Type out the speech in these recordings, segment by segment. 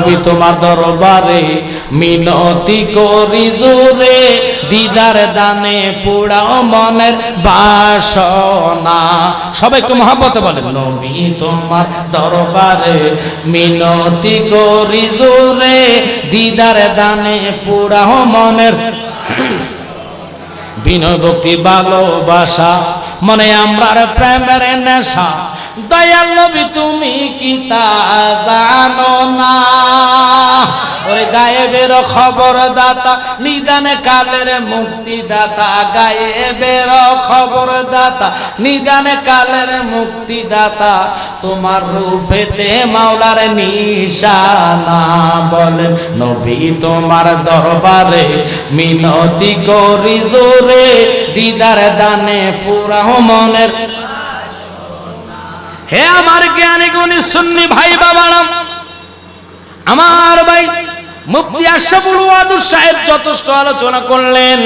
নবী তোমার দরবারে মিনতি করি জোরে, দিদার দানে পোড়াও মনের বাসনা। সবাই একটু মহব্বতে বলেন, নবী তোমার দরবারে মিনতি করি জোরে, দিদার দানে পোড়াও মনের বিনয় ভক্তি ভালোবাসা, মনে আমরার প্রেমের নেশা। দয়াল নবী তুমি কি তা জানো না? ওরে গায়েবের খবর দাতা, নিদানে কালের মুক্তি দাতা। গায়েবের খবর দাতা, নিদানে কালের মুক্তি দাতা। তোমার রূপেতে মাওলার নিশানা। বলেন নবী তোমার দরবারে মিনতি করি জোরে, দিদার দানে ফুরাও মনের। হে আমার জ্ঞানী গুণী সুন্নি ভাই বাবারা, আমার ভাই মুফতি আশরাফুল ওয়াদুদ সাহেব যথেষ্ট আলোচনা করলেন।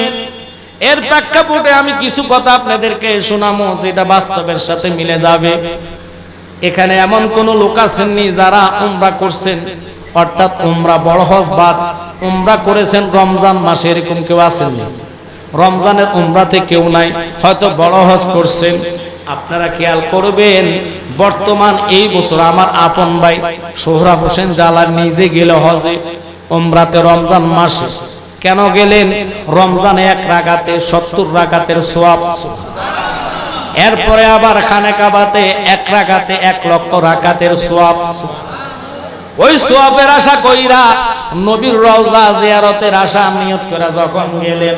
এর প্রেক্ষাপটে আমি কিছু কথা আপনাদেরকে শোনাবো যেটা বাস্তবের সাথে মিলে যাবে। এখানে এমন কোন লোক আছেননি যারা উমরা করছেন, অর্থাৎ উমরা বড় হজ বাদ উমরা করেছেন রমজান মাসে, এরকম কেউ আছেননি? রমজানের উমরাতে কেউ নাই, হয়তো বড় হজ করছেন। আপনারা খেয়াল করবেন, বর্তমান এই বছর আমার আপন ভাই সোহরাব হোসেন জালাল নিজে গেল হজে উমরাতে রমজান মাসে। কেন গেলেন? রমজানে 1 রাকাতে 70 রাকাতের সওয়াব। এরপরে আবার খানে কাবাতে 1 রাকাতে 1 লক্ষ রাকাতের সওয়াব। ওই সওয়াবের আশা কইরা নবীর রওজা জিয়ারতের আশা নিয়ত করে যখন গেলেন,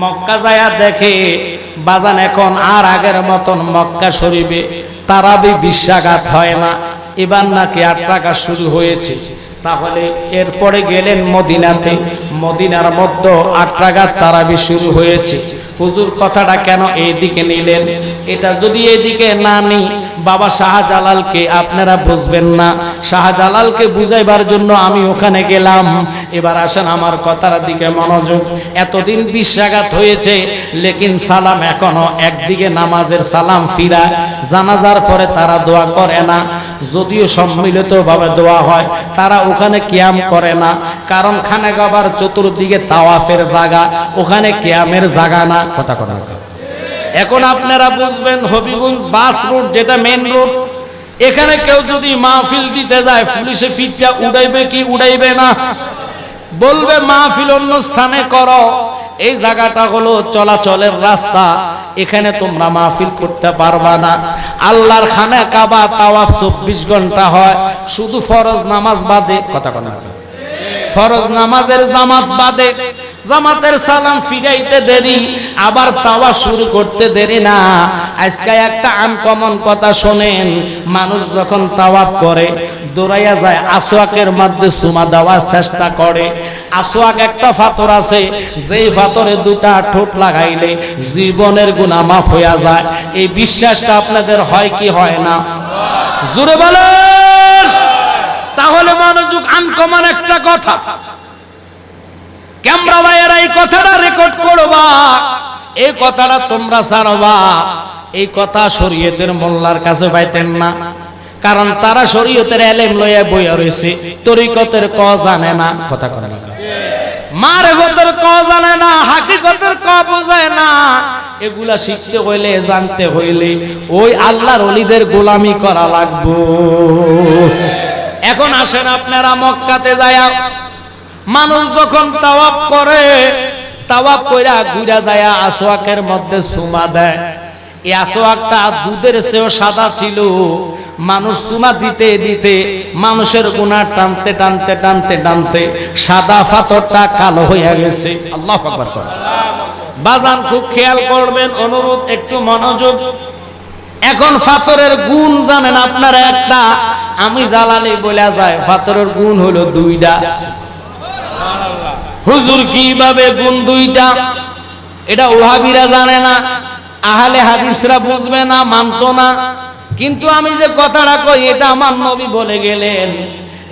মক্কা যায়া দেখে বাজান এখন আর আগের মতন মক্কা শরীফে তারাবি বিশ্বাঘাত হয় না, এবার নাকি 8 রাকাত শুরু হয়েছে। তাহলে এরপরে গেলেন মদিনাতে, মদিনার মধ্যে 8 রাকাত তারাবি শুরু হয়েছে। হুজুর কথাটা কেন এইদিকে নিলেন? এটা যদি এইদিকে না নি বাবা শাহজালালকে আপনারা বুঝবেন না। শাহজালালকে বুঝাইবার জন্য আমি ওখানে গেলাম। এবার আসেন আমার কথার দিকে মনোযোগ। এতদিন বিশ্বাঘাত হয়েছে, লেকিন সালাম এখনো একদিকে নামাজের সালাম ফিরা, জানাজার পরে তারা দোয়া করে না। যদিও সম্মিলিত ভাবে দোয়া হয়, তারা ওখানে কিয়াম করে না, কারণ খানে কাবার চতুর্দিকে তাওয়াফের জায়গা, ওখানে কিয়ামের জায়গা না। কথা কথা এখন আপনারা বুঝবেন, হবিগঞ্জ বাস রোড যেটা মেন রোড, এখানে কেউ যদি মাহফিল দিতে যায় পুলিশে ফিটটা উড়াইবে কি উড়াইবে না? বলবে মাহফিল অন্য স্থানে করো, এই জায়গাটা হলো চলাচলের রাস্তা, এখানে তোমরা মাহফিল করতে পারবা না। আল্লাহর খানা কাবা তাওয়াফ 24 ঘন্টা হয়, শুধু ফরজ নামাজ বাদে। কথা কথা ফরজ নামাজের জামাত বাদে, জামাতের সালাম ফিরাইতে দেরি, আবার তাওয়াফ শুরু করতে দেরি না। আজকে একটা আনকমন কথা শোনেন, মানুষ যখন তাওয়াফ করে দৌড়াইয়া যায় আসওয়াকের মধ্যে চুমা দেওয়ার চেষ্টা করে। আসওয়াক একটা পাথর আছে, যেই পাথরে 2টা ঠোঁট লাগাইলে জীবনের গুনাহ মাফ হইয়া যায়। এই বিশ্বাসটা আপনাদের হয় কি হয় না? জোরে বলেন। তাহলে মনোযোগ, আনকমন একটা কথা, ক্যামেরা ভাইয়েরা এই কথাটা রেকর্ড করবা, এই কথাটা তোমরা ছাড়বা। এই কথা শরীয়তের মোল্লার কাছে পাইতেন না, কারণ তারা শরীয়তের এলেম লইয়া বইয়া রয়েছে, তরিকতের ক জানে না। কথা কথা মারফতের ক জানে না, হাকিকতের ক বোঝায় না। এগুলা শিখতে হইলে, জানতে হইলে ওই আল্লাহর ওলিদের গোলামি করা লাগবে। এখন আসেন আপনারা মক্কাতে যায়, মানুষ যখন তাওয়াফ করে, তাওয়াফ কইরা ঘুরা যায় আসওয়াকের মধ্যে চুমা দেয়। এই আসওয়াকটা দুধের চেয়েও সাদা ছিল। মানুষ চুমা দিতে দিতে মানুষের গুনাহ টানতে টানতে টানতে টানতে সাদা পাথরটা কালো হয়ে গেছে। আল্লাহু আকবার। বাজান খুব খেয়াল করবেন, অনুরোধ একটু মনোযোগ। এখন পাথরের গুণ জানেন আপনারা একটা, আমি জালালি বলা যায় পাথরের গুণ হলো 2টা। হুজুর কিভাবে গুণ 2টা? এটা ওহাবিরা জানে না, আহলে হাদিসরা বুঝবে না, মানতো না। কিন্তু আমি যে কথাটা কই, এটা আমার নবী বলে গেলেন।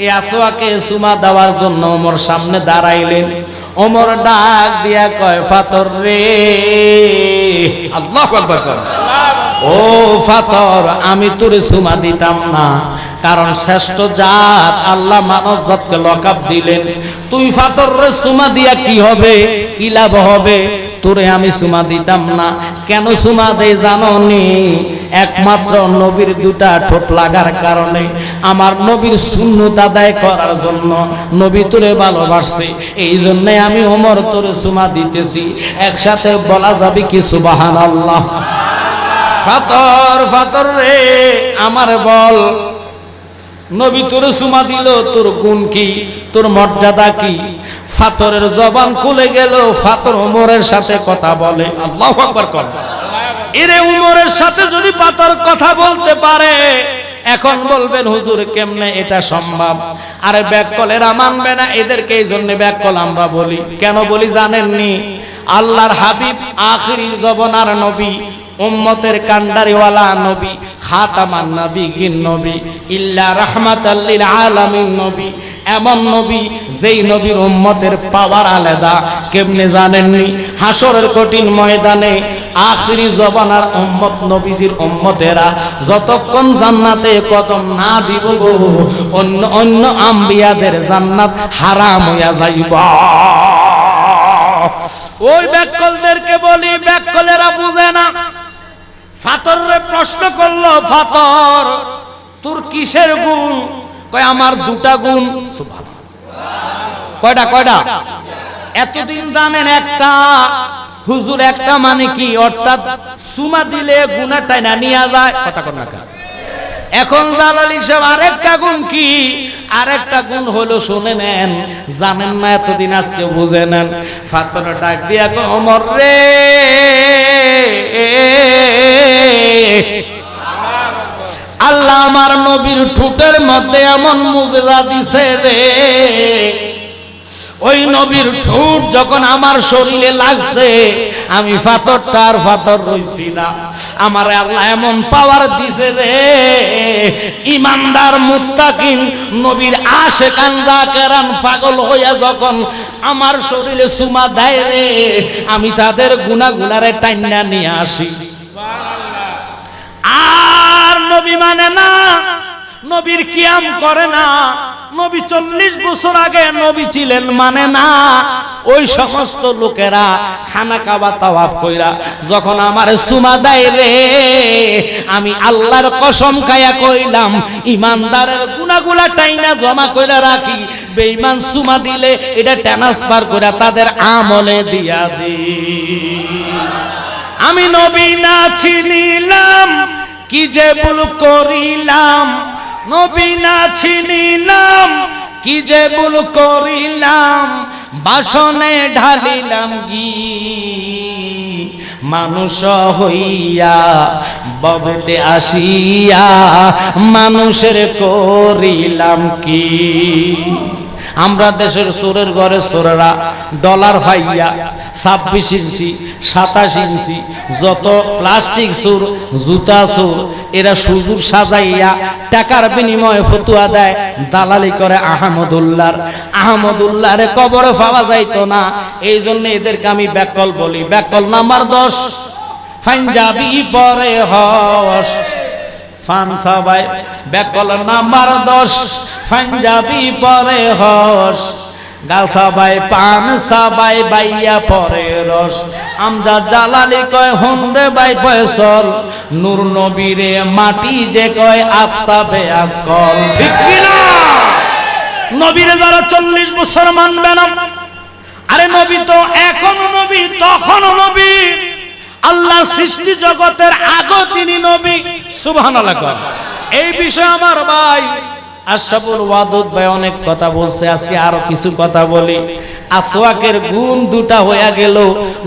এই আসওয়াকে চুমা দেওয়ার জন্য ওমর সামনে দাঁড়াইলেন। ওমর ডাক দিয়া কয়, পাথর রে, আল্লাহু আকবার। ও পাথর, আমি তোরে চুমা দিতাম না, কারণ শ্রেষ্ঠ জাত আল্লাহ মানব জাতকে লকাব দিলেন। তুই ফাতরে সুমা দিয়া কি হবে, কি লাভ হবে? তোরে আমি সুমা দিতাম না। কেন সুমা দেই জানোনি? একমাত্র নবীর দুটা ঠোঁট লাগার কারণে, আমার নবীর সুন্নত আদায় করার জন্য। নবী তোরে ভালোবাসে, এই জন্য আমি ওমর তোরে সুমা দিতেছি। একসাথে বলা যাবে কি সুবহানাল্লাহ? ফাতর ফাতর রে আমার বল, নবী তোরে সুমা দিল, তোর গুণ কি, তোর মর্যাদা কি? ফাতরের জবান খুলে গেল, ফাতর ওমরের সাথে কথা বলে। আল্লাহু আকবার কর। এরে উমরের সাথে যদি পাথর কথা বলতে পারে, এখন বলবেন হুজুর কেমনে এটা সম্ভব? আরে ব্যাককল এরা মানবে না, এদেরকে এই জন্য ব্যাককল আমরা বলি। কেন বলি জানেননি? আল্লাহর হাবিব আখিরি জবানার নবী, উম্মতের কান্ডারিওয়ালা নবী, খাতামান নবীগিন নবী, ইল্লা রাহমাতাল লিল আলামিন নবী, এমন নবী যেই নবীর উম্মতের পাওয়ার আলাদা। কেমনে জানেননি? হাসরের কঠিন ময়দানে আখিরি জবানার উম্মত নবীজির উম্মতেরা যতক্ষণ জান্নাতে কদম না দিব গো, অন্য অন্য আম্বিয়াদের জান্নাত হারাম হইয়া যাইবা। ওই ব্যাককলদেরকে বলি, ব্যাককলেরা বুঝে না। ফাতরে প্রশ্ন করলো, ফাতর তোর কিসের গুণ? কয় আমার দুটা গুণ। কয়টা? কয়টা? এতদিন জানেন একটা। হুজুর একটা মানে কি? অর্থাৎ সুমা দিলে গুনাহটা না নিয়ে যায়। কথা কর না। এখন জালালি সাহেব আরেকটা গুণ কি? আরেকটা গুণ হলো, শুনে নেন, জানেন না এতদিন, আজকে বুঝে নেন। ফাতর ডাক দিয়া কয়, ওমর রে, আল্লাহ আমার নবীর ঠোঁটের মধ্যে এমন মুজরা দিছে রে, ওই নবীর ঠোঁট যখন আমার শরীরে লাগছে, আমি ফাতরটা আর ফাতর রইছি না। আমার আল্লাহ এমন পাওয়ার দিছে রে, ইমানদার মুত্তাকিন নবীর আশিকান জাকেরান পাগল হইয়া যখন আমার শরীরে চুমা দেয় রে, আমি তাদের গুনাহগুনারে টাইনা নিয়ে আসি। আর নবী মানে না, নবীর কিয়াম করে না, নবী 40 বছর আগে নবী ছিলেন মানে না। ওই সমস্ত লোকেরা খানা কাবা তাওয়াফ কইরা যখন আমার সুমা দেয় রে, আমি আল্লাহর কসম খায়া কইলাম, ইমানদারের গুনাহগুলা টাইনা জমা কইরা রাখি, বেঈমান সুমা দিলে এটা ট্রান্সফার কইরা তাদের আমলে দিয়া দিই। আমি নবী না চিনিলাম, কি যে ভুল করিলাম। নবী না চিনিলাম, কি যে ভুল করিলাম। বাসনে ঢালিলাম ঘি, মানুষ হইয়া ববেতে আসিয়া মানুষের করিলাম কি। আমরা দেশের চোরের ঘরে চোরেরা ডলার ভাইয়া 26 ইঞ্চি 27 ইঞ্চি যত প্লাস্টিক চোর, জুতা চোর, এরা সুজুর সাজাইয়া টাকার বিনিময়ে ফতুয়া দেয়, দালালি করে আহমদুল্লাহর কবরে পাওয়া যাইতো না। এই জন্য এদেরকে আমি ব্যাকল বলি। ব্যাকল নাম্বার 10, পাঞ্জাবি পরে হস ফান সবাই। ব্যাকল নাম্বার 10, পাঞ্জাবি পরে হস, গাল সবাই পান সবাই বাইয়া পরে রস। আমজাদ জালালি কয় হুমরে বাই ফয়সল, নূর নবীরে মাটি যে কয় আস্তাবে আকল। ঠিক কি না? নবীরে যারা 40 বছর মানবে না, আরে নবী তো এখনো নবী, তখনও নবী। আল্লাহ সৃষ্টি জগতের আগে তিনি নবী। সুবহানাল্লাহ। এই বিষয়ে আমার ভাই আশরাফুল ওয়াদুদ ভাই অনেক কথা বলছে, আজকে আরো কিছু কথা বলি। আসওয়াকের গুণ দুটা হয়ে গেল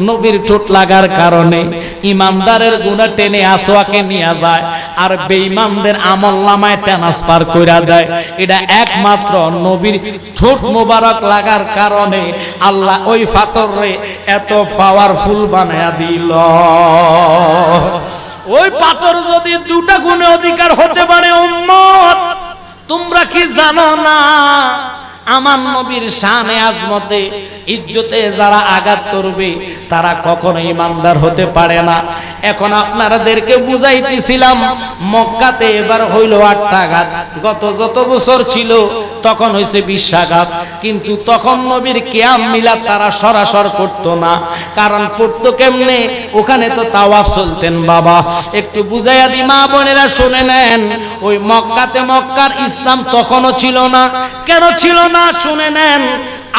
নবীর ঠোঁট লাগার কারণে। ইমানদারের গুণা টেনে আসওয়াকে নিয়ে যায়, আর বেঈমানদের আমলনামায় ট্রান্সফার কইরা দেয়। এটা একমাত্র নবীর ঠোঁট মোবারক লাগার কারণে আল্লাহ ওই ফাতরে এত পাওয়ারফুল বানায়া দিল। ওই পাথর যদি দুটা গুণে অধিকার হতে পারে উম্মত, তোমরা কি জানো না আমার নবীর শানে আজমতে ইজ্জতে যারা আঘাত করবে তারা কখনো ইমানদার হতে পারে না। এখন আপনাদেরকে বুঝাইতেছিলাম মক্কাতে এবার হইল 8টা আঘাত, গত যত বছর ছিল তখন হয়েছে 20 আঘাত, কিন্তু তখন নবীর কিয়াম মিলাদ তারা সরাসর করতো না। কারণ পড়তো কেমনে? ওখানে তো তাওয়াফ চলতেন বাবা। একটু বুঝাইয়া দি মা বোনেরা শুনে নেন, ওই মক্কাতে মক্কার ইসলাম তখনও ছিল না। কেন ছিল না শুনে নেন।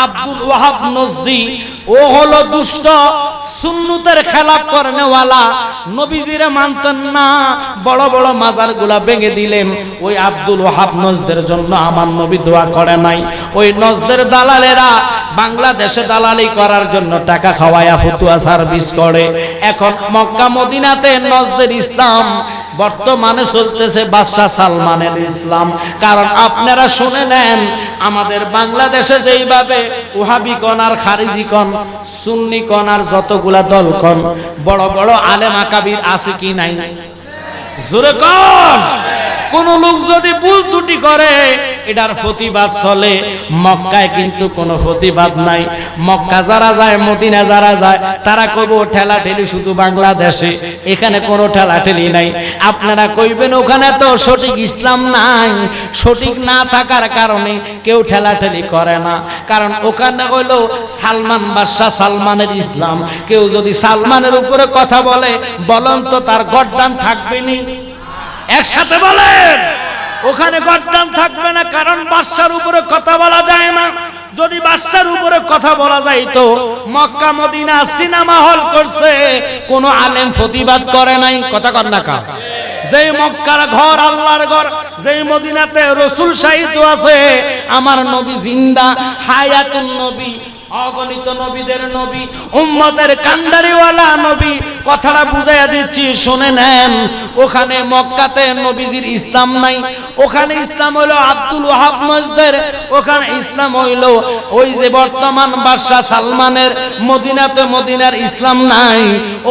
আব্দুল ওয়াহাব নজদি ও হলো দুষ্ট, সুন্নতের খেলাফ করনেওয়ালা, নবীজিরে মানতেন না, বড় বড় মাজারগুলা ভেঙে দিলেন। ওই আব্দুল ওয়াহাব নজদের জন্য আমার নবী দোয়া করে নাই। ওই নজদের দালালেরা বাংলাদেশে দালালি করার জন্য টাকা খাওয়ায়া ফতুয়া সার্ভিস করে। এখন মক্কা মদিনাতে নজদের ইসলাম বর্তমানে চলতেছে বাদশাহ সালমানের ইসলাম। কারণ আপনারা শুনে নেন, আমাদের বাংলাদেশে যেইভাবে ওহাবি কোন আর খারিজি কোন সুন্নি কোন আর যতগুলা দল কোন বড় বড় আলেম আকাবির আছে কি নাই? জোরে কোন? কোন লোক যদি ভুল ত্রুটি করে এটার প্রতিবাদ চলে। মক্কায় কিন্তু কোনো প্রতিবাদ নাই। মক্কা যারা যায়, মদিনা যারা যায়, তারা কইব ঠেলাঠেলি শুধু বাংলাদেশে, এখানে কোনো ঠেলাঠেলি নাই। আপনারা কইবেন ওখানে তো সঠিক ইসলাম নাই। সঠিক না থাকার কারণে কেউ ঠেলাঠেলি করে না। কারণ ওখানে হইল সালমান বাদশাহ, সালমানের ইসলাম। কেউ যদি সালমানের উপরে কথা বলে, বলেন তো তার গর্দান থাকবে নি? একসাথে বলেন, ওখানে গর্দান থাকবে না। কারণ বাদশার উপরে কথা বলা যায় না। যদি বাদশার উপরে কথা বলা যায় তো মক্কা মদিনা সিনেমা হল করছে, কোন আলেম প্রতিবাদ করে নাই। কথা কর না কা? যেই মক্কার ঘর আল্লাহর ঘর, যেই মদিনাতে রাসূল শাহিদ আছে, আমার নবী জিন্দা, হায়াতুন নবী, অগণিত নবীদের নবী, উম্মতের কান্ডারিওয়ালা নবী। কথাটা বুঝাইয়া দিচ্ছি শুনে নেন। ওখানে মক্কাতে নবীজির ইসলাম নাই। ওখানে ইসলাম হইল আব্দুল ওয়াহাব নজদের, ওখানে ইসলাম হইল ওই যে বর্তমান বাদশাহ সালমানের। মদিনাতে মদিনার ইসলাম নাই,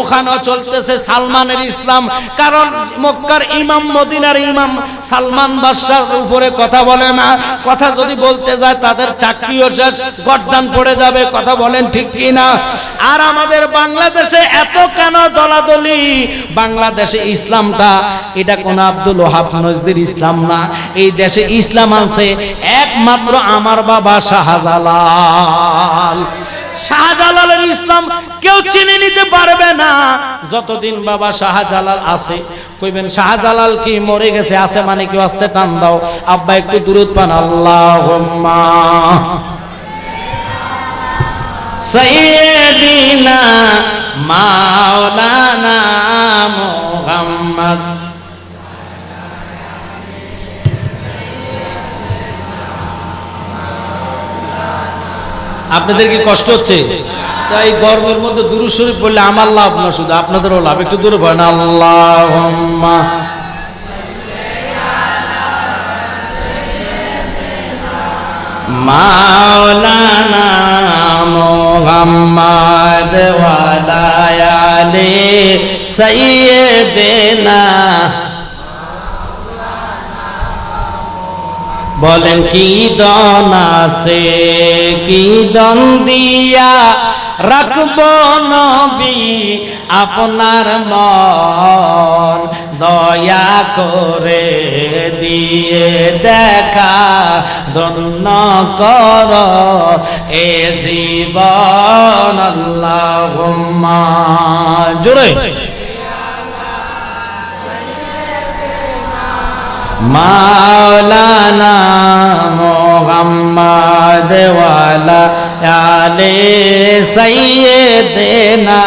ওখানেও চলতেছে সালমানের ইসলাম। কারণ মক্কার ইমাম, মদিনার ইমাম সালমান বাদশার উপরে কথা বলে না। কথা যদি বলতে যায় তাদের চাকরিও শেষ, গর্দান পড়ে যায়। কথা বলেন ঠিক কি না? আর আমাদের বাংলাদেশে এত কেন দলাদলি? বাংলাদেশে ইসলামটা এটা কোন আব্দুল ওয়াহাব নজদির ইসলাম না। এই দেশে ইসলাম আছে একমাত্র আমার বাবা শাহজালাল। শাহজালালের ইসলাম কেউ চিনে নিতে পারবে না যতদিন বাবা শাহজালাল আছে। কইবেন শাহজালাল কি মরে গেছে? আছে মানে কি? আস্তে টান দাও আব্বা, একটু দুরূদ পান। আল্লাহুম্মা সাইয়্যিদিনা মাওলানা মুহাম্মদ। আপনাদের কি কষ্ট হচ্ছে? তাই গর্বের মধ্যে দুরূদ শরীফ পড়লে আমার লাভ না, শুধু আপনাদেরও লাভ। একটু দূরে পড়েন আল্লাহুম্মা মাওলানা মুহাম্মদ ওয়ালা আলি সাইয়্যিদিনা। বলেন কি দন আছে, কি দন দিয়া রাখব নবী আপনার মন, দয়া করে দিয়ে দেখা ধন্য কর এ জীবন। আল্লাহুম্মা জোরে মাওলানা মুহাম্মদ ওয়ালা আলি সাইয়্যিদিনা।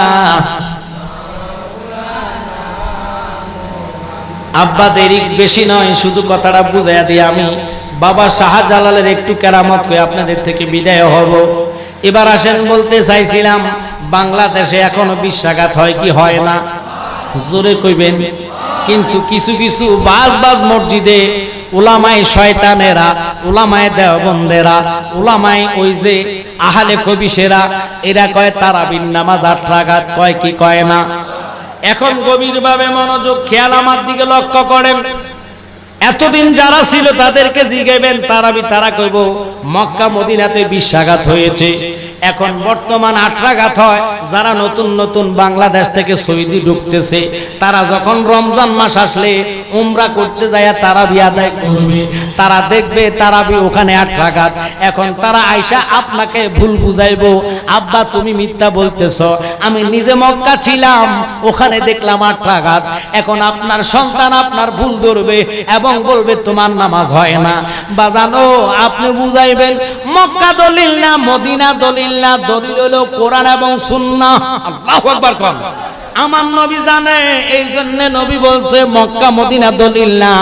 আব্বা দেরি বেশি নয়, শুধু কথাটা বুঝাইয়া দিয়ে আমি বাবা শাহজালালের একটু কেরামত কই আপনাদের থেকে বিদায় হব। এবার আসেন, বলতে চাইছিলাম বাংলাদেশে এখনো বিশ্বাঘাত হয় কি হয় না? জোরে কইবেন। কিন্তু কিছু কিছু বাজ বাজ মসজিদে উলামায়ে শয়তানেরা, উলামায়ে দেওবন্দেরা, উলামায়ে ওই যে আহলে কবিশেরা, এরা কয় তারাবির নামাজ 8 রাকাত, কয় কি কয় না? এখন গভীরভাবে মনোযোগ খেয়াল আমার দিকে লক্ষ্য করেন। এতদিন যারা ছিল তাদেরকে জিজ্ঞাসা তারা কইব মক্কা মদিনাতে বিশ্বাঘাত হয়েছে। এখন বর্তমান আট্রাঘাত হয় যারা নতুন নতুন বাংলাদেশ থেকে সৌদি ঢুকতেছে, তারা যখন রমজান মাস আসলে উমরা করতে যায় তারাবি আদায় করবে, তারা দেখবে তারাবি ওখানে আট্রাঘাত। এখন তারা আয়সা আপনাকে ভুল বুঝাইবো, আব্বা তুমি মিথ্যা বলতেছ, আমি নিজে মক্কা ছিলাম ওখানে দেখলাম আট্রাঘাত। এখন আপনার সন্তান আপনার ভুল ধরবে এবং বলবে তোমার নামাজ হয় না। বাজানো আপনি বুঝাইবেন মক্কা দলিল না মদিনা দলিল না, দলিল হলো কোরআন এবং সুন্নাহ। আল্লাহু আকবার কোন। আমার নবী জানে, এই জন্য নবী বলছে মক্কা মদিনা দলিল না,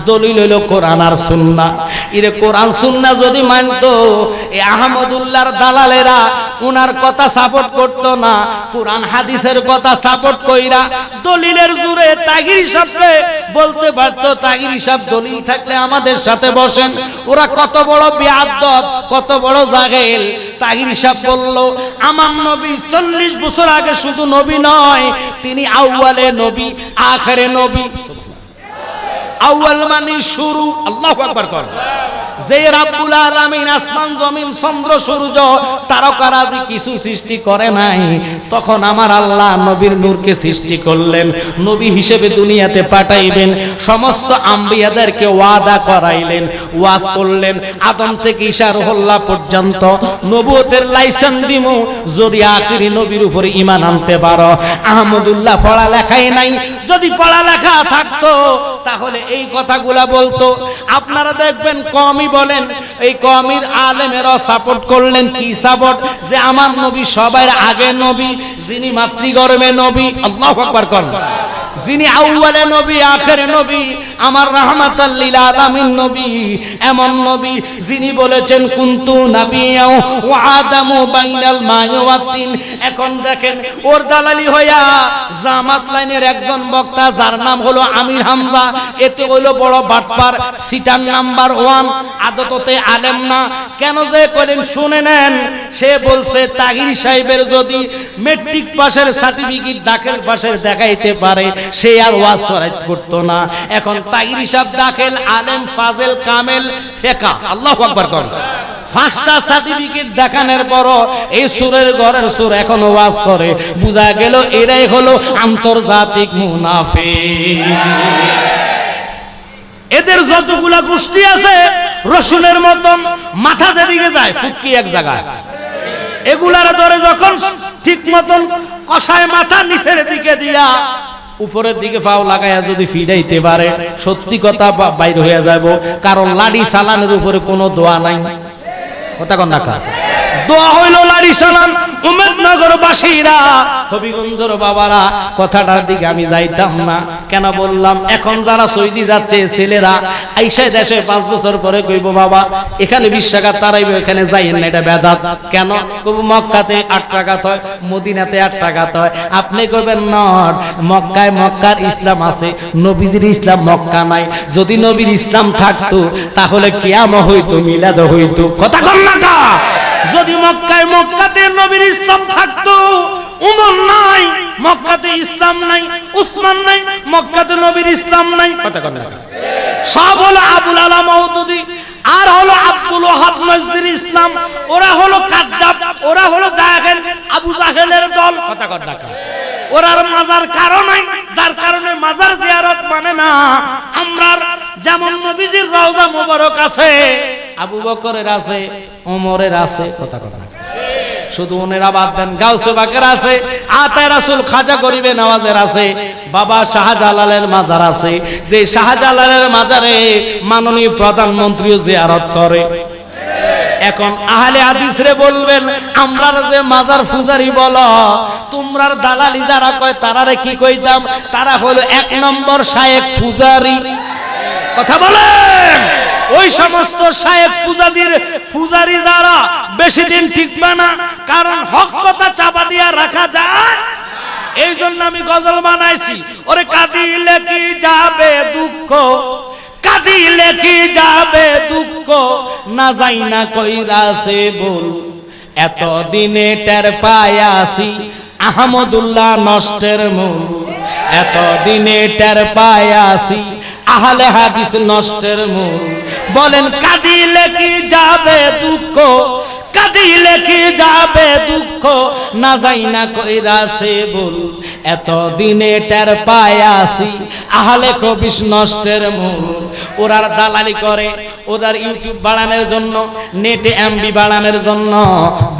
দলিল হলো কোরআন আর সুন্নাহ। এর কোরআন সুন্নাহ যদি মানতো এই আহমদুল্লাহর দালালেরা উনার কথা সাপোর্ট করতো না, কোরআন হাদিসের কথা সাপোর্ট কইরা দলিলের জোরে তাগির সাথে বলতে পারতো তাগির সাহেব দলিল থাকলে আমাদের সাথে বসেন। ওরা কত বড় বেয়াদব, কত বড় জাহেল। তাগির সাহেব বলল আমার নবী 40 বছর আগে শুধু নবী নয়, তিনি আউয়ালে নবী আখেরে নবী। আউয়াল মানে শুরু। আল্লাহু আকবার কর। যে রাব্বুল আলামিন আসমান জমিন চন্দ্র সূর্য তারকারাজি কিছু সৃষ্টি করে নাই, তখন আমার আল্লাহ নবীর নূরকে সৃষ্টি করলেন, নবী হিসেবে দুনিয়াতে পাঠাইবেন। সমস্ত আম্বিয়াদেরকে ওয়াদা করাইলেন, ওয়াজ করলেন, আদম থেকে ঈসা রুহুল্লাহ পর্যন্ত নবুয়তের লাইসেন্স দিমু যদি আখিরি নবীর উপরে ঈমান আনতে পারো। আহমদুল্লাহ পড়ালেখাই নাই, যদি পড়ালেখা থাকতো তাহলে এই কথাগুলা বলতো। আপনারা দেখবেন কমই বলেন, এই কমির আলেমেরা সাপোর্ট করলেন। কি সাপোর্ট? যে আমার নবী সবার আগে নবী, যিনি মাতৃগর্ভে নবী। আল্লাহু আকবার কোন। যিনি আউয়ালে নবী আখেরে নবী, আমার রাহমাতাল লিল আলামিন নবী, এমন নবী যিনি বলেছেন কুনতু নাবিয়্যা ওয়া আদামু বাইনাল মা'i ওয়াত তিন। এখন দেখেন ওর দালালি হইয়া জামাত লাইনের একজন বক্তা যার নাম হলো আমির হামজা, এতে হলো বড় বাটপার, সিটার নাম্বার 1, আদততে আলেম না। কেন যে করেন শুনে নেন। সে বলছে তাগির সাহেবের যদি মেট্রিক পাশের সার্টিফিকেট দাখিল পাশের দেখাইতে পারে সে আর ওয়াজ করতো না। এখন তাগির সাহেব দাখিল আলেম ফাজেল কামেল ফেকা। আল্লাহু আকবার কোন। 5টা সার্টিফিকেট দেখানোর পর এই সুরের ঘরের সুর এখন ওয়াজ করে। বুঝা গেল এরাই হলো আন্তর্জাতিক মুনাফিক। এদের যতগুলা গোষ্ঠী আছে রসুনের মতন মাথা যেদিকে যায় ফুটকি এক জায়গায়, এগুলার ধরে যখন ঠিক মতন কষায় মাথা নিচের দিকে দিয়া উপরের দিকে পাও লাগাইয়া যদি ফিরাইতে পারে সত্যি কথা বাইর হয়ে যাব। কারণ লাড়ি সালানের উপরে কোনো দোয়া নাই। কথা কন না কা দোয়া হইল লাড়ি সালান। উমেদনগরবাসীরা হবিগঞ্জের বাবারা কথাটার দিকে আমি যাইতাম না। কেন বললাম? এখন যারা সৌদি যাচ্ছে ছেলেরা আইসা দেশে 5 বছর পরে কইব বাবা এখানে বিশ্বাঘাত তারাইবে, এখানে যাইয়েন না, এটা বেদাত। কেন কইব? মক্কাতে 8 টাকাত হয়, মদিনাতে 8 টাকাত হয়। আপনি কইবেন নট, মক্কায় মক্কার ইসলাম আছে, নবীজির ইসলাম মক্কা নাই। যদি নবীর ইসলাম থাকতো তাহলে কিয়ামত হইতো, মিলাদ হইতো। কথা কন না কা? যদি মক্কায় মক্কাতে নবীর ইসলাম থাকতো, উমর নাই মক্কাতে ইসলাম নাই, উসমান নাই মক্কাতে নবীর ইসলাম নাই। কথা কন না? সব হলো আবুল আলা মওদুদি আর হলো আব্দুল ওয়াহাব নজদির ইসলাম। ওরা হলো কাজ্জাব, ওরা হলো জাহেল, আবু জাহেলের দল। কথা কন না? ওরার মাজার কারণ নাই, যার কারণে মাজার জিয়ারত মানে না। আমরা যেমন নবীজির রওজা মুবারক আছে, আবু বকরের আছে, ওমরের আছে। কথা কথা শুধু ওনেরা বাদ দেন, গাউসে বাকের আছে, আতায়ে রাসূল খাজা গরিবে নওয়াজের আছে, বাবা শাহজালালের মাজার আছে। যে শাহজালালের মাজারে মাননীয় প্রধানমন্ত্রীও জিয়ারত করে। এখন আহলে হাদিস রে বলবেন আমরা যে মাজার ফুজারি বলো, তোমরার দালালি যারা কয় তারারে কি কইতাম? তারা হলো 1 নম্বর শায়েখ ফুজারি। কথা বলেন। ওই সমস্ত শায়েখ পূজারি যারা বেশি দিন টিকবে না, কারণ হক কথা চাপা দিয়া রাখা যায়। এই জন্য আমি গজল বানাইছি, ওরে কাঁদিলে কি যাবে দুঃখ, কাঁদিলে কি যাবে দুঃখ, না যাই না কইরাছে বল, এত দিনে টের পায়াছি আহমদুল্লাহ নষ্টের মূল, এত দিনে টের পায়াছি আহলে হাদিস নষ্টের মূল। বলেন কাঁদিলে কি যাবে দুঃখ, কাঁদিলে কি যাবে দুঃখ, না যাই না কইরাছে বল, এত দিনে টের পায়াছি আহলে হাদিস নষ্টের মূল। ওরা দালালি করে, ওদের ইউটিউব বাড়ানোর জন্য, নেটে এমবি বাড়ানোর জন্য।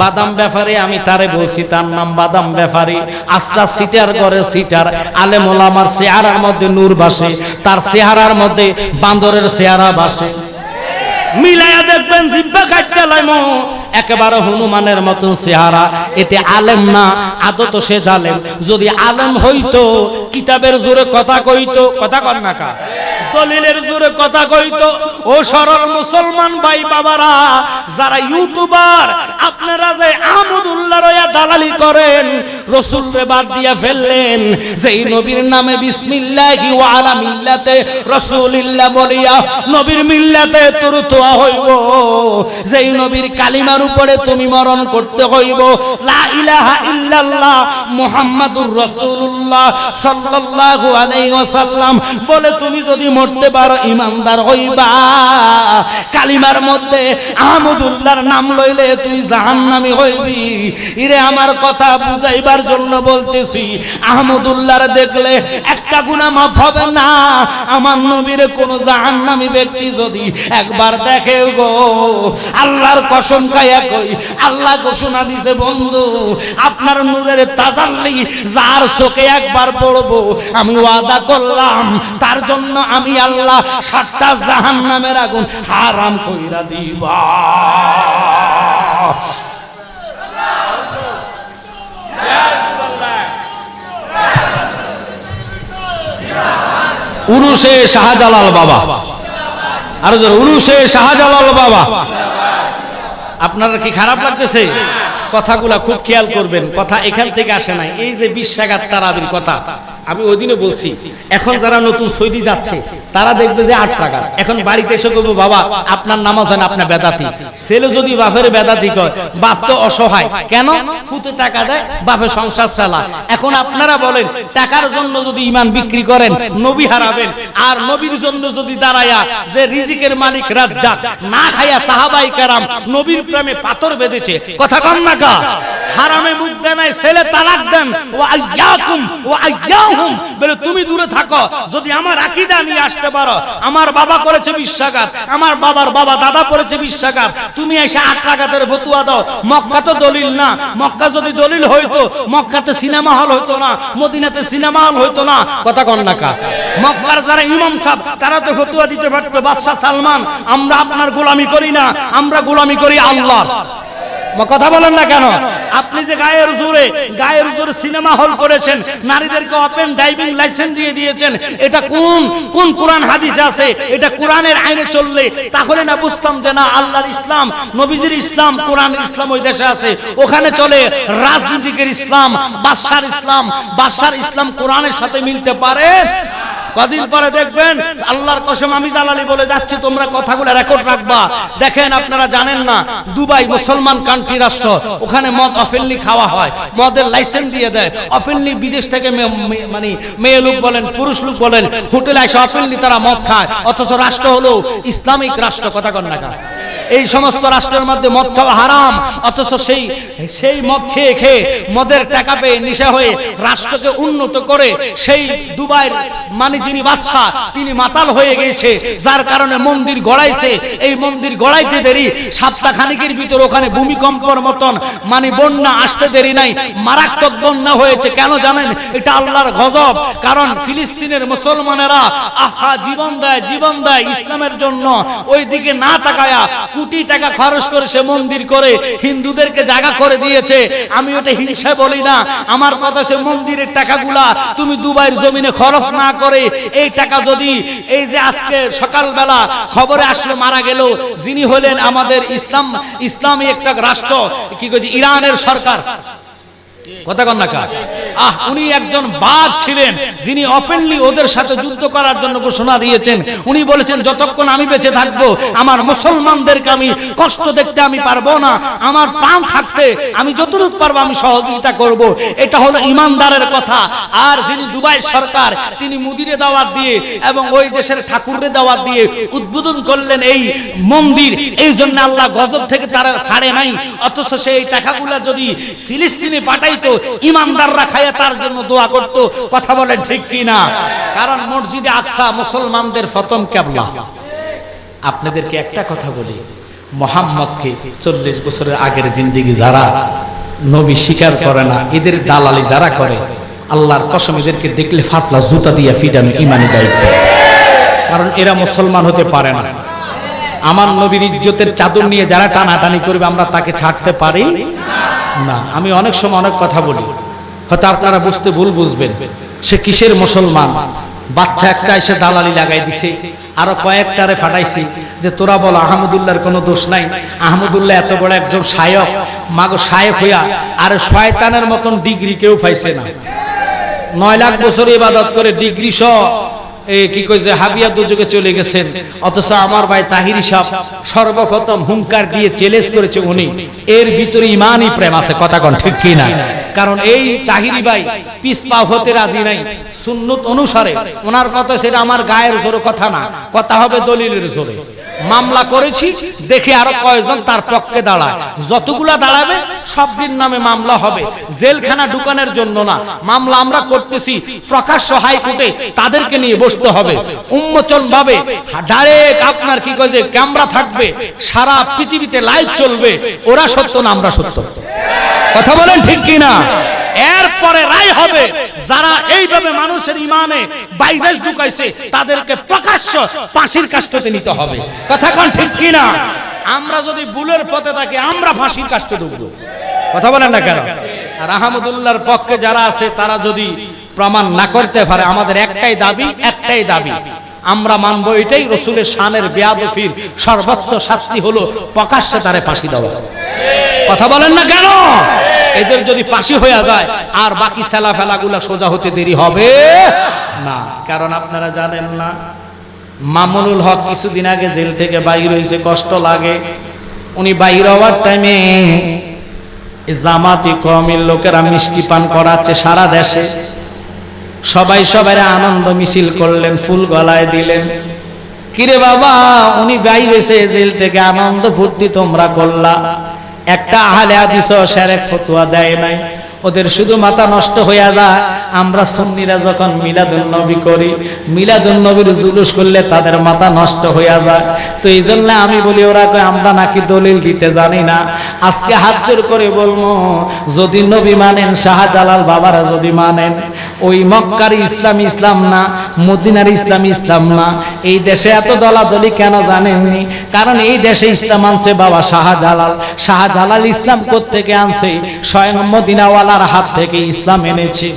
বাদাম ব্যাপারে আমি তারে বলছি, তার নাম বাদাম ব্যাপারী, আস্তা সিটার করে সিটার। আলেম ওলামার চেহারার মধ্যে নূর বাসে, তার চেহারার মধ্যে বান্দরের চেহারা বাসে। মিলাইয়া দেখবেন জিব্বা কাটতে লাইমো একেবারে হনুমানের মতন চেহারা। এতে আলেম না, আদত সে জালেম। যদি আলেম হইতো কিতাবের জোরে কথা কইতো, কথা কর না কা, দলিলের জোরে কথা কইতো। ও সরল মুসলমান ভাই বাবারা, যারা ইউটিউবার আপনারা যে আহমদুল্লাহ রয়া দালালি করেন, রাসূলকে বাদ দিয়া ফেললেন, যেই নবীর নামে বিসমিল্লাহি ওয়া আলা মিল্লাতে রাসূলিল্লাহ বলিয়া নবীর মিল্লাতে তোর তোয়া হইব, যেই নবীর কালিমার উপরে তুমি মরণ করতে হইব, লা ইলাহা ইল্লাল্লাহ মুহাম্মাদুর রাসূলুল্লাহ সাল্লাল্লাহু আলাইহি ওয়াসাল্লাম বলে তুমি যদি মরতে পারো ইমানদার হইবা। কালিমার মধ্যে আহমদুল্লাহর নাম লইলে তুই জাহান্নামী হইবি। ইরে আমার কথা বুঝাইবার জন্য বলতেছি, আহমদুল্লাহর দেখলে একটা গুনাহ মাফ হবে না। আমার নবীর কোন জাহান্নামী ব্যক্তি যদি একবার দেখে গো, আল্লাহর কসম খাইয়া কই, আল্লাহ ঘোষণা দিছে বন্ধু, আপনার নূরের তাজাল্লি যার চোখে একবার পড়বো, আমি ওয়াদা করলাম তার জন্য আমি আল্লাহ 7টা জাহান্নামের আগুন হারাম কইরা দিবা। উরুসে শাহজালাল বাবা, আর উরুসে শাহজালাল বাবা। আপনারা কি খারাপ লাগতেছে? কথাগুলা খুব খেয়াল করবেন, কথা এখান থেকে আসে নাই। এই যে 20 টাকার তারাবির কথা আমি ওই দিনে বলছি, এখন যারা নতুন সৌদি যাচ্ছে তারা দেখবে যে 8 টাকা। এখন বাড়িতে এসে বলবো বাবা আপনার নামাজ হয় না, আপনার বেদাতি। ছেলে যদি বাপের বেদাতি কয়, বাপ তো অসহায়, কেন ফুতে টাকা দেয়, বাপের সংসার চালা। এখন আপনারা বলেন, টাকার জন্য যদি ঈমান বিক্রি করেন নবী হারাবেন, আর নবীর জন্য যদি দাঁড়ায়া যে রিজিকের মালিক রাজ্জাক না খাইয়া সাহাবাই কেরাম নবীর প্রেমে পাথর বেঁধেছে, কথা কম না কা, হারামে মুখ দেন, ছেলে তালাক দেন, ওয়া আইয়াকুম ওয়া আইয়াহুম বলে তুমি দূরে থাকো। যদি আমার আকীদা নিয়ে আসতে পারো, আমার বাবা করেছে 20 টাকাত, আমার বাবার বাবা দাদা করেছে 20 টাকাত, তুমি এসে 8 টাকাতের ফতোয়া দাও। মক্কা তো দলিল না, মক্কা যদি দলিল হইতো মক্কাতে সিনেমা হল হইতো না, মদিনাতে সিনেমা হল হইতো না, কথা কন না কা। মক্কার যারা ইমাম সাহেব তারা তো ফতোয়া দিতে পারতো, বাদশা সালমান আমরা আপনার গোলামি করি না, আমরা গোলামি করি আল্লাহর। কথা বলেন না কেন? আপনি যে গায়ের জোরে সিনেমা হল করেছেন, নারীদেরকে ওপেন ড্রাইভিং লাইসেন্স দিয়ে দিয়েছেন, এটা কোন কোরআন হাদিসে আছে? এটা কোরআনের আইনে চললে তাহলে না বুঝতাম যে না আল্লাহর ইসলাম, নবীজির ইসলাম, কোরআনের ইসলাম ওই দেশে আছে। ওখানে চলে রাজনীতিকের ইসলাম, বাদশার ইসলাম কোরআনের সাথে মিলতে পারে? কদিন পরে দেখবেন, আল্লাহর কসম আমি জালালি বলে যাচ্ছি, তোমরা কথাগুলো রেকর্ড রাখবা। দেখেন আপনারা জানেন না, দুবাই মুসলমান কান্ট্রি রাষ্ট্র, ওখানে মদ অফেনলি খাওয়া হয়, মদের লাইসেন্স দিয়ে দেয়। অফেনলি বিদেশ থেকে মানে মেয়ে লোক বলেন পুরুষ লোক বলেন হোটেলে এসে অফেনলি তারা মদ খায়, অথচ রাষ্ট্র হলো ইসলামিক রাষ্ট্র, কথা কন না। এই সমস্ত রাষ্ট্রের মধ্যে মদ খাওয়া হারাম, অথচ সেই মদ খেয়ে মদের টাকা পেয়ে নেশা হয়ে রাষ্ট্রকে উন্নত করে সেই দুবাইয়ের মানে যিনি বাদশাহ তিনি মাতাল হয়ে গেছে, যার কারণে মন্দির গড়াইছে। এই মন্দির গড়াইতে দেরি, সপ্তাহখানেকের ভিতর ওখানে ভূমিকম্পর মতন মানে বন্যা আসতে দেরি নাই, মারাত্মক বন্যা হয়েছে। কেন জানেন? এটা আল্লাহর গজব। কারণ ফিলিস্তিনের মুসলমানেরা আহা জীবন দেয় ইসলামের জন্য, ওই দিকে না তাকায়া কোটি টাকা খরচ করে সে মন্দির করে হিন্দুদেরকে জায়গা করে দিয়েছে। আমি ওটা হিংসা বলি না, আমার কথা সে মন্দিরের টাকাগুলা তুমি দুবাইয়ের জমিনে খরচ না করে এই টাকা যদি এই যে আজকে সকালবেলা খবরে আসলো মারা গেল যিনি হলেন আমাদের ইসলামী একটা রাষ্ট্র, কি কইছে ইরানের সরকার, কথা কন না কা, উনি একজন বাঘ ছিলেন, যিনি ওপেনলি ওদের সাথে যুদ্ধ করার জন্য ঘোষণা দিয়েছেন। উনি বলেছেন যতক্ষণ আমি বেঁচে থাকবো আমার মুসলমানদেরকে আমি কষ্ট দেখতে আমি পারবো না, আমার প্রাণ থাকতে আমি যতটুকু পারবো আমি সহযোগিতা করব। এটা হলো ইমানদারের কথা। আর যিনি দুবাই সরকার, তিনি মুদিরে দাওয়াত দিয়ে এবং ওই দেশের ঠাকুরের দাওয়াত দিয়ে উদ্বোধন করলেন এই মন্দির। এই জন্য আল্লাহ গজব থেকে তারা ছাড়ে নাই। অথচ সেই টাকাগুলা যদি ফিলিস্তিনে পাঠাইতো, ইমানদাররা খাইয়া তার জন্য দোয়া করতো। কথা বলেন ঠিক কি না? কারণ মসজিদে আকসা মুসলমানদের প্রথম কিবলা। আপনাদেরকে একটা কথা বলি, মুহাম্মদকে 40 বছরের আগের জিন্দেগি যারা নবী স্বীকার করে না, এদের দালালি যারা করে, আল্লাহর কসম এদেরকে দেখলে ফাতলা জুতা দিয়ে ফিটানো ইমানি দায়িত্ব। কারণ এরা মুসলমান হতে পারে না। আমার নবীর ইজ্জতের চাদর নিয়ে যারা টানাটানি করবে আমরা তাকে ছাড়তে পারি না। আমি অনেক সময় অনেক কথা বলি, হয়তো আপনারা বুঝতে ভুল বুঝবেন। সে কিসের মুসলমান? বাচ্চা একটা এসে দালালি লাগাই দিছে, আরো কয়েকটারে ফাটাইছি যে তোরা বল আহমদুল্লাহর কোনো দোষ নাই। আহমদুল্লাহ এত বড় একজন শায়ক, মাগো শায়ক হইয়া আর শয়তানের মতন ডিগ্রি কেউ পাইছে না। 9 লাখ বছর ইবাদত করে ডিগ্রি সহ কি কইছে হাবিয়া দুযোগে চলে গেছেন। অথচ আমার ভাই তাহিরি সাহেব সর্বপ্রথম হুঙ্কার দিয়ে চ্যালেঞ্জ করেছে উনি। এর ভিতরে ইমানই প্রেম আছে, কথা কোন ঠিক কি না? কারণ এই তাহিরি ভাই পিছপা হতে রাজি নাই সুন্নত অনুসারে। ওনার কথা সেটা আমার গায়ের জোরে কথা না, কথা হবে দলিলের জোরে। মামলা করেছি, দেখে আরো কয়েকজন তার পক্ষে দাঁড়ায়। যতগুলা দাঁড়াবে সবদিন নামে মামলা হবে, জেলখানা ঢুকানোর জন্য না। মামলা আমরা করতেছি প্রকাশ্য হাইকোর্টে, তাদেরকে নিয়ে বসতে হবে উন্মোচন ভাবে। ডাইরেক্ট আপনার কি কয় যে ক্যামেরা থাকবে, সারা পৃথিবীতে লাইভ চলবে। ওরা সত্য না আমরা সত্য, কথা বলেন ঠিক কি না? এরপরে রায় হবে। যারা এইভাবে মানুষের ইমানে ভাইরাস ঢুকাইছে তাদেরকে প্রকাশ্য ফাঁসির কাস্টতে নিতে হবে, কথা কোন ঠিক কি না? আমরা যদি ভুলের পথে থাকি আমরা ফাঁসির কাস্টে ঢুকবো, কথা বলেন না কেন? আর আহমদুল্লাহর পক্ষে যারা আছে তারা যদি প্রমাণ না করতে পারে, আমাদের একটাই দাবি আমরা মানবো, এটাই রাসূলের শানের বেয়াদফির সর্বোচ্চ শাস্তি হলো প্রকাশ্যে তারে ফাঁসি দেওয়া। কথা বলেন না কেন? এদের যদি ফাঁসি হয়ে যায় আর বাকি ছেলা ফেলাগুলা সোজা হতে দেরি হবে না। কারণ আপনারা জানেন না, মামুনুল হক কিছুদিন আগে জেল থেকে বাইর হয়েছে, কষ্ট লাগে। উনি বাইর হওয়ার টাইমে জামাতি কওমের লোকেরা মিষ্টি পান করাচ্ছে সারা দেশে। সবাই সবাই আনন্দ মিছিল করলেন, ফুল গলায় দিলেন। কিরে বাবা, উনি বাইর হয়েছে জেল থেকে, আনন্দ ফুর্তি তোমরা করলা, একটা আহলে হাদিস শারেক ফতোয়া দেয় নাই। ওদের শুধু মাথা নষ্ট হয়ে যায়। আমরা সুন্নিরা যখন মিলাদুন নবী করি, মিলাদুন নবীর জুলুস করলে তাদের মাথা নষ্ট হয়ে যায়। তো এই জন্য আমি বলি ওরা কয় আমরা নাকি দলিল দিতে জানি না। আজকে হাত জোর করে বলবো, যদি নবী মানেন, শাহজালাল বাবারা যদি মানেন, ওই মক্কার ইসলাম ইসলাম না, মদিনার ইসলাম ইসলাম না। এই দেশে এত দলাদলি কেন জানেননি? কারণ এই দেশে ইসলাম আনছে বাবা শাহজালাল। শাহজালাল ইসলাম কোত্থেকে আনছে? স্বয়ং মদিনাওয়ালার হাত থেকে ইসলাম এনেছে।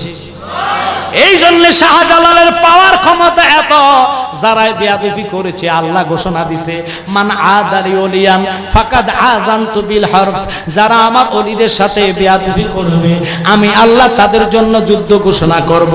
এই জন্য শাহজালালের পাওয়ার ক্ষমতা এত। যারা বেয়াদবি করেছে আল্লাহ ঘোষণা দিছে, মান আদালি ওলিয়ান ফাকাদ আযানতু বিল হারব। যারা আমার ওলিদের সাথে বেয়াদবি করবে আমি আল্লাহ তাদের জন্য যুদ্ধ ঘোষণা করব।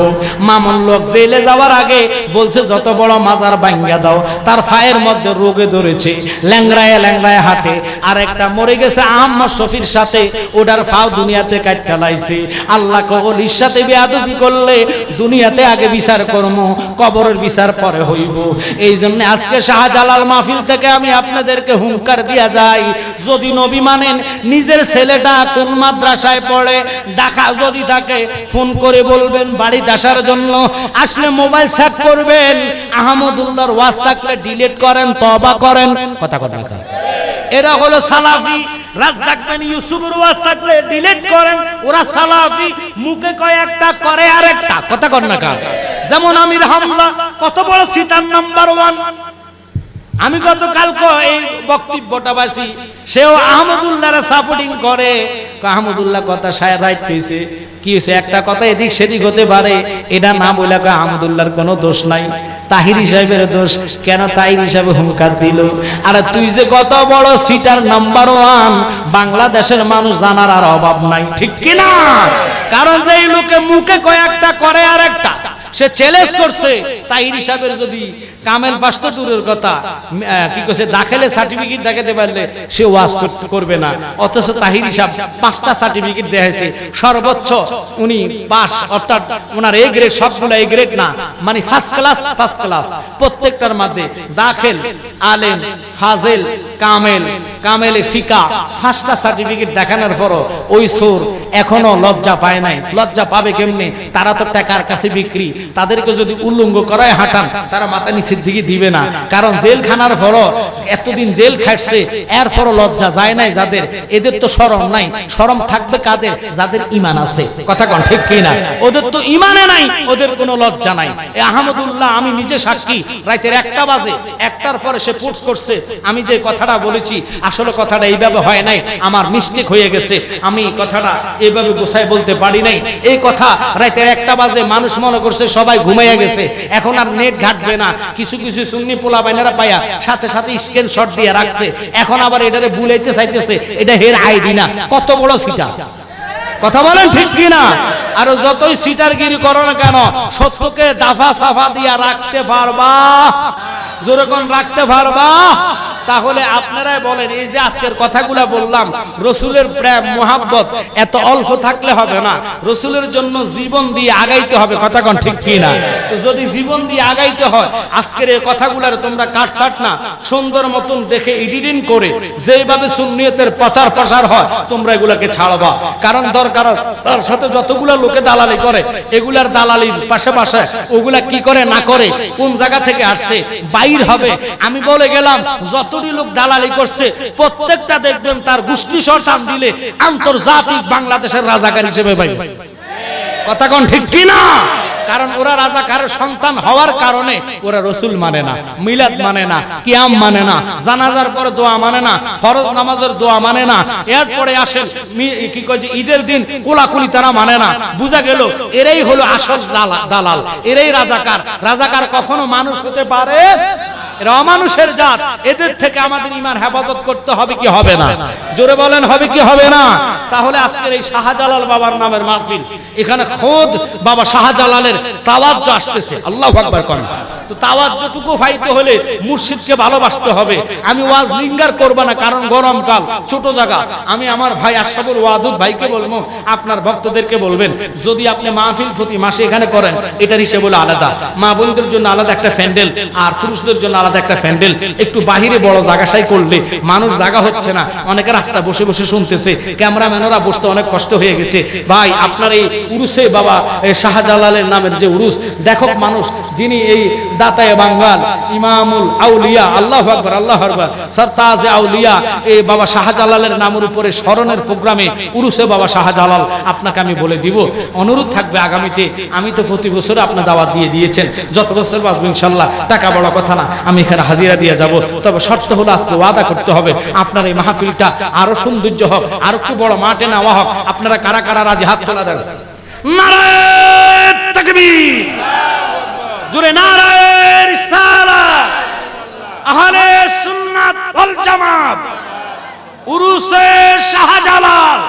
মামুন লোক জেলে যাওয়ার আগে বলছে যত বড় মাজার ভাঙ্গা দাও। তার পায়ের মধ্যে রোগে ধরেছে, ল্যাংড়ায় ল্যাংড়ায় হাঁটে। আর একটা মরে গেছে আহমদ শফির সাথে, ওটার ফাও দুনিয়াতে কাটটা লাইছে। আল্লাহকে ওলির সাথে বেয়াদবি করলে দুনিয়াতে আগে বিচার করব, কবরের বিচার পরে হইব। এই জন্য আজকে শাহজালাল মাহফিল থেকে আমি আপনাদেরকে হুঙ্কার দিয়া যাই, যদি নবী মানেন, নিজের ছেলেটা কোন মাদ্রাসায় পড়ে ঢাকা যদি থাকে ফোন করে বলবেন বাড়িতে আসার জন্য। আসলে মোবাইল সেভ করবেন, আহমদুল্লাহর ওয়াজ থাকলে ডিলিট করেন, তওবা করেন। কথা এরা হলো সালাফি। রাজ্জাক বিন ইউসুফের ওয়াজ থাকলে ডিলিট করেন, ওরা সালাফি। মুখে কয় একটা, করে আরেকটা। কথা কর না কার? যেমন আমির হামজা কত বড় সিটার নাম্বার 1। আমি গতকালকে এই বক্তব্যটা বাসি, সেও আহমদুল্লাহর সাপোর্টিং করে। আহমদুল্লাহ কথা সাহেব রাইট কইছে। কি হইছে? একটা কথা এদিক সেদিক হতে পারে, এটা না বলে কয় আহমদুল্লাহর কোনো দোষ নাই, তাহিরি সাহেবের দোষ। কেন তাহিরি সাহেব হুঙ্কার দিল? আর তুই যে কত বড় সিটার নাম্বার 1 বাংলাদেশের মানুষ জানার আর অভাব নাই, ঠিক কি না? কারণ যে এই লোকে মুখে কয়েকটা করে আর একটা সে চ্যালেঞ্জ করছে, তাহিরি সাহেবের যদি কামেল পাস্ত দূরের কথা কি কইছে দাখিলে সার্টিফিকেট দেখাতে পারলে সে ওয়াজ করবে না, অথচ তাহিরি সাহেব 5টা সার্টিফিকেট দেখাইছে, সর্বোচ্চ উনি পাস, অর্থাৎ ওনার এ গ্রেড, সবগুলো এ গ্রেড না, মানে ফার্স্ট ক্লাস প্রত্যেকটার মধ্যে দাখিল, আলেম, ফাজিল, কামেল ফিকা 5টা সার্টিফিকেট দেখানোর পরও ওই সোর এখনো লজ্জা পায় নাই। লজ্জা পাবে কেমনে? তারা তো টাকার কাছে বিক্রি, তাদেরকে যদি উল্লঙ্ঘ করায় হাঁটান তারা মাথা নিচের দিকে দিবে না। কারণ জেলখানার পরও এতদিন জেল খাটছে, এরপরও লজ্জা যায় নাই যাদের, এদের তো শরম নাই। শরম থাকবে কাদের? যাদের ঈমান আছে। কথা কোন ঠিক কি না? ওদের তো ঈমানে নাই, ওদের কোনো লজ্জা নাই। এই আহমদুল্লাহ আমি নিজে সাক্ষী, রাতের 1টা বাজে, 1টার পরে সে পোস্ট করছে আমি যে কথাটা বলেছি আসলে কথাটা এইভাবে হয় নাই, আমার মিস্টেক হয়ে গেছে, আমি কথাটা এইভাবে গোছায় বলতে পারি নাই। এই কথা রাতের 1টা বাজে মানুষ মনে করছে সবাই ঘুমাইয়া গেছে, এখন আর নেট ঘাটবে না। কিছু সুন্নি পোলা বাইনারা পায়া সাথে সাথে স্ক্রিনশট দিয়ে রাখছে, এখন আবার এটারে বুলাইতে চাইতেছে এটা হের আইডি না। কত বড় সিটা! কথা বলেন ঠিক কি না? আর যতই সিটারগিরি করো না কেন, সত্যকে দাফা সাফা দিয়া রাখতে পারবা, যেরকম রাখতে পারবা। তাহলে আপনারাই বলেন, এই যে আজকের কথাগুলা বললাম, রসুলের প্রেম মোহাব্বত এত অল্প থাকলে হবে না, রসুলের জন্য জীবন দিয়ে আগাইতে হবে। কথা কোন ঠিক কি না? যদি জীবন দিয়ে আগাইতে হয়, আজকের এই কথাগুলার তোমরা কাটছাট না, সুন্দর মতন দেখে এডিটিং করে যেভাবে সুন্নিয়তের প্রচার প্রসার হয় তোমরা এগুলাকে ছাড়বা। কারণ দরকার তার সাথে যতগুলা লোকে দালালি করে, এগুলার দালালির পাশে ওগুলা কি করে না করে, কোন জায়গা থেকে আসছে বাইর হবে। আমি বলে গেলাম যতটি লোক দালালি করছে প্রত্যেকটা দেখবেন তার গোষ্ঠী সরসান দিলে আন্তর্জাতিক বাংলাদেশের রাজাকার হিসেবে পাইবে। কথা কোন ঠিক কি না? কারণ ওরা রাজাকারের সন্তান হওয়ার কারণে ওরা রসুল মানে না, মিলাদ মানে না, কিয়াম মানে না, জানাজার পরে দোয়া মানে না, ফরজ নামাজের দোয়া মানে না, এরপরে আসেন কি কয় যে ঈদের দিন কোলাকুলি তারা মানে না। বুঝা গেল এরাই হলো আসল দালাল, এরাই রাজাকার। রাজাকার কখনো মানুষ হতে পারে? এরা অমানুষের জাত। এদের থেকে আমাদের ঈমান হেফাজত করতে হবে কি হবে না? জোরে বলেন, হবে কি হবে না? তাহলে আজকের এই শাহজালাল বাবার নামের মাহফিল, এখানে খোদ বাবা শাহজালালের তাওয়াজ্জু আসতেছে। আল্লাহু আকবার কোন। তো তাওয়াজ্জুটুকু পাইতে হলে মুর্শিদকে ভালোবাসতে হবে। আমি ওয়াজ লিঙ্গার করব না, কারণ গরমকাল, ছোট জায়গা। আমি আমার ভাই আশরাফুল ওয়াদুদ ভাইকে বলবো, আপনার ভক্তদেরকে বলবেন, যদি আপনি মাহফিল প্রতি মাসে এখানে করেন, এটার হিসেব হলো আলাদা। মা বোনদের জন্য আলাদা একটা প্যান্ডেল, আর পুরুষদের জন্য আলাদা একটা প্যান্ডেল। একটু বাহিরে বড় জায়গায় করলে মানুষ জায়গা হচ্ছে না, অনেকে রাস্তা বসে বসে শুনতেছে, ক্যামেরাম্যানরা বসতে অনেক কষ্ট হয়ে গেছে। ভাই আপনার এই উরুসে বাবা শাহজালালের নামের যে উরুস দেখো মানুষ, যিনি এই দাতায়ে বাঙ্গাল ইমামুল আউলিয়া, আল্লাহু আকবার আল্লাহু আকবার, সরতাজে আউলিয়া, এই বাবা শাহজালালের নামের উপরে স্মরণের প্রোগ্রামে উরুসে বাবা শাহজালাল। আপনাকে আমি বলে দিব, অনুরোধ থাকবে আগামীতে, আমি তো প্রতি বছর আপনার দাওয়াত দিয়ে দিয়েছেন, যত বছর বাঁচবো ইনশাল্লাহ, টাকা বড় কথা না, আমি এখানে হাজিরা দিয়ে যাব। তবে শর্ত হলো আজকে ওয়াদা করতে হবে আপনার এই মাহফিলটা আরো সৌন্দর্য হোক, আর একটু বড় মাঠে নেওয়া হোক। আপনারা কারা কারা রাজি? হাত তোলা দেন। নারায়ে তাকবীর, জোরে নারায়ে রিসালাত, আহলে সুন্নাত ওয়াল জামাত, উরুসে শাহজালাল।